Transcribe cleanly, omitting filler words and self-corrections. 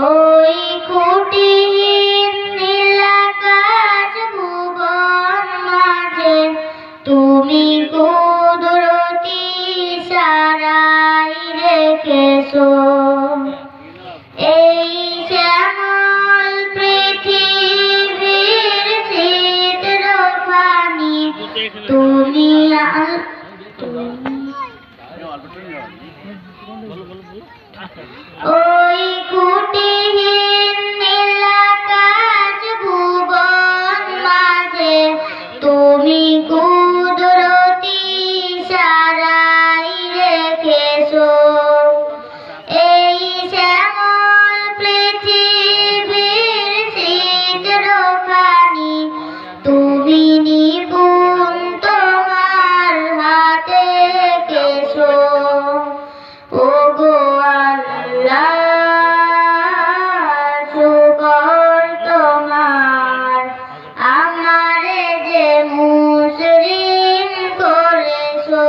ওই খুঁটিহীন নীলাকাশ ভুবন মাঝে তুমি কুদরতি ইশারায় রেখেছো এই শ্যামল পৃথিবীর চিত্রখানি তুমি ওই খুঁটিহীন নীলাকাশ ভুবন মাঝে তুমি কুদরতি ইশারায় রেখেছো এই শ্যামল পৃথিবীর চিত্রখানি তুমি নিপুণ তোমার হাতে এঁকেছো ওগো আল্লাহ শুকর তোমার আমারে যে মুসলিম করেছো।